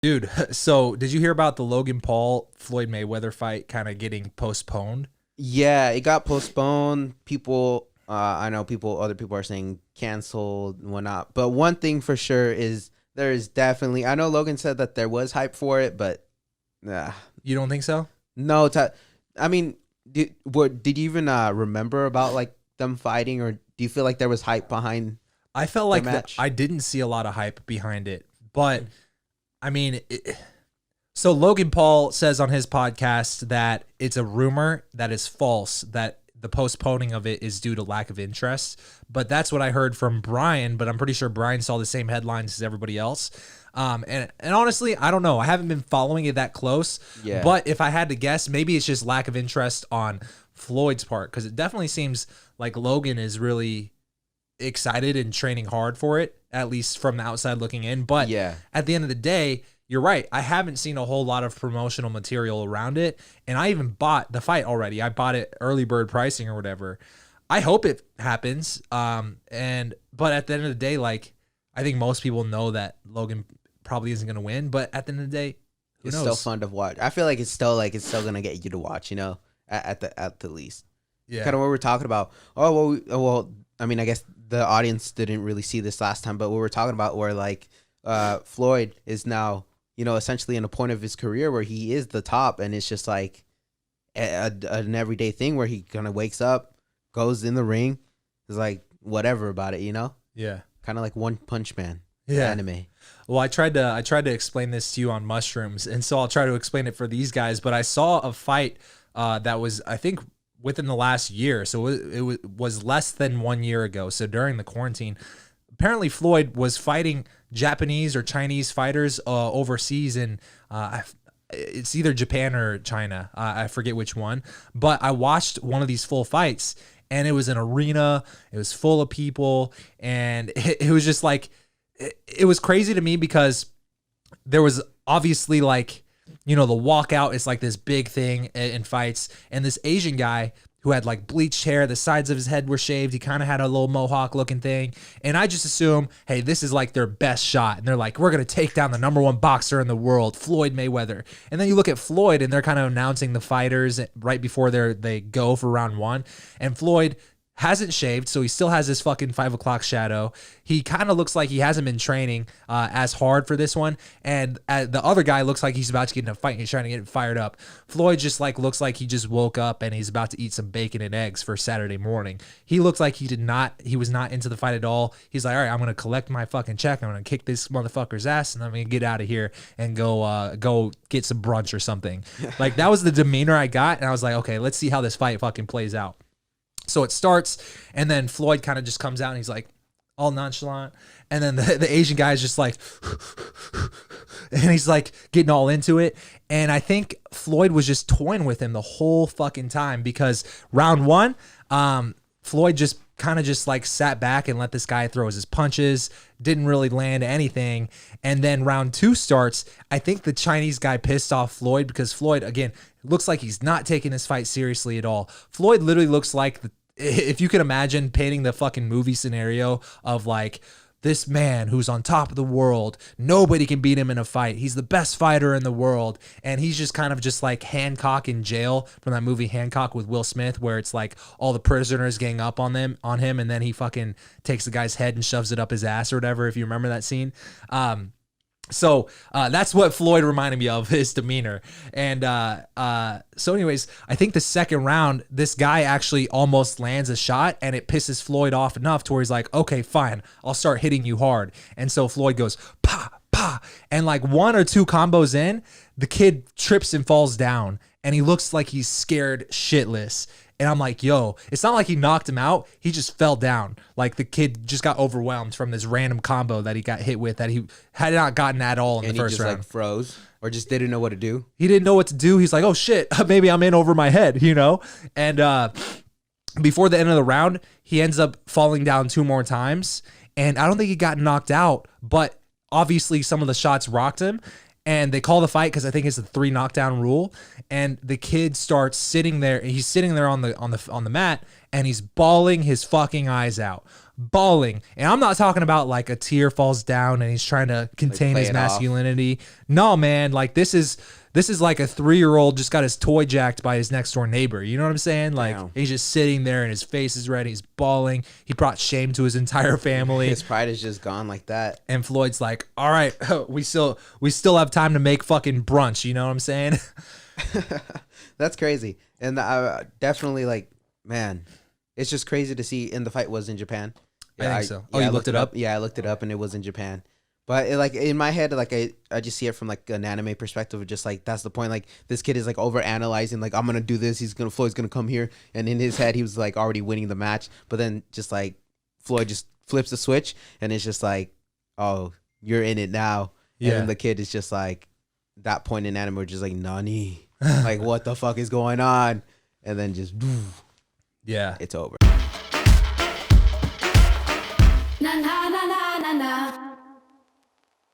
Dude, so did you hear about the Logan Paul Floyd Mayweather fight kind of getting postponed? Yeah, it got postponed. I know other people are saying canceled and whatnot. But one thing for sure is there is definitely. I know Logan said that there was hype for it, but uh, You don't think so? no. I mean, did you even remember about like them fighting, or do you feel like there was hype behind I felt the like match? I didn't see a lot of hype behind it, but I mean, so Logan Paul says on his podcast that it's a rumor that is false, that the postponing of it is due to lack of interest. But that's what I heard from Brian, but I'm pretty sure Brian saw the same headlines as everybody else. And honestly, I don't know. I haven't been following it that close. Yeah. But if I had to guess, maybe it's just lack of interest on Floyd's part, because it definitely seems like Logan is really excited and training hard for it, at least from the outside looking in. But Yeah. at the end of the day, you're right. I haven't seen a whole lot of promotional material around it. And I even bought the fight already. I bought it early bird pricing or whatever. I hope it happens. But at the end of the day, like, I think most people know that Logan probably isn't going to win. But at the end of the day, who It's knows? still fun to watch. I feel like it's still gonna get you to watch. At the least. Yeah. Kind of what we're talking about. Well, I mean, I guess the audience didn't really see this last time, but what we're talking about, where like Floyd is now, essentially in a point of his career where he is the top, and it's just like an everyday thing where he kind of wakes up, goes in the ring, is like whatever about it. Yeah. Kind of like One Punch Man, Yeah. anime. Well, I tried to explain this to you on mushrooms, and so I'll try to explain it for these guys. But I saw a fight that was, I think, within the last year, so it was less than 1 year ago. So during the quarantine, apparently Floyd was fighting Japanese or Chinese fighters overseas, and it's either Japan or China. I forget which one, but I watched one of these full fights, and it was an arena. It was full of people, and it was just like it was crazy to me because there was obviously like, the walkout is like this big thing in fights. And this Asian guy who had like bleached hair, the sides of his head were shaved. He kind of had a little mohawk looking thing. And I just assume, hey, this is like their best shot. And they're like, we're going to take down the number one boxer in the world, Floyd Mayweather. And then you look at Floyd and they're kind of announcing the fighters right before they go for round one. And Floyd hasn't shaved, so he still has his fucking 5 o'clock shadow. He kind of looks like he hasn't been training as hard for this one. And the other guy looks like he's about to get in a fight and he's trying to get fired up. Floyd just like looks like he just woke up and he's about to eat some bacon and eggs for Saturday morning. He looks like he was not into the fight at all. He's like, all right, I'm going to collect my fucking check. I'm going to kick this motherfucker's ass and I'm going to get out of here and go get some brunch or something. Like, that was the demeanor I got. And I was like, okay, let's see how this fight fucking plays out. So it starts, and then Floyd kind of just comes out, and he's like all nonchalant. And then the Asian guy is just like, and he's like getting all into it. And I think Floyd was just toying with him the whole fucking time, because round one, Floyd just kind of just like sat back and let this guy throw his punches, didn't really land anything. And then round two starts. I think the Chinese guy pissed off Floyd because Floyd, again, looks like he's not taking this fight seriously at all. Floyd literally looks like, if you can imagine painting the fucking movie scenario of like this man who's on top of the world, nobody can beat him in a fight. He's the best fighter in the world. And he's just kind of just like Hancock in jail from that movie Hancock with Will Smith, where it's like all the prisoners gang up on him, and then he fucking takes the guy's head and shoves it up his ass or whatever, if you remember that scene. So that's what Floyd reminded me of, his demeanor. And so anyways, I think the second round, this guy actually almost lands a shot, and it pisses Floyd off enough to where he's like, okay, fine, I'll start hitting you hard. And so Floyd goes, pa, pa. And like one or two combos in, the kid trips and falls down, and he looks like he's scared shitless. And I'm like, yo, it's not like he knocked him out. He just fell down. Like, the kid just got overwhelmed from this random combo that he got hit with that he had not gotten at all in the first round. And he just like froze or just didn't know what to do. He didn't know what to do. He's like, oh shit, maybe I'm in over my head, And before the end of the round, he ends up falling down 2 more times. And I don't think he got knocked out, but obviously some of the shots rocked him. And they call the fight because I think it's the 3 knockdown rule. And the kid starts sitting there. He's sitting there on the mat, and he's bawling his fucking eyes out. Bawling. And I'm not talking about like a tear falls down and he's trying to contain play his it off. masculinity. No, man, like this is like a 3-year-old just got his toy jacked by his next door neighbor. You know what I'm saying? Like Damn. he's just sitting there and his face is red. He's bawling. He brought shame to his entire family. His pride is just gone like that. And Floyd's like, all right, we still have time to make fucking brunch. You know what I'm saying? That's crazy. And I definitely like, man, it's just crazy to see. And the fight was in Japan. I think so. Oh, yeah, you I looked it up? Yeah, I looked it up and it was in Japan. But it, like in my head, like I just see it from like an anime perspective of just like that's the point. Like this kid is like over analyzing, like I'm gonna do this. Floyd's gonna come here, and in his head he was like already winning the match. But then just like Floyd just flips the switch, and it's just like, oh, you're in it now. Yeah. And then the kid is just like that point in anime, just like Nani, like what the fuck is going on, and then just Yeah. it's over.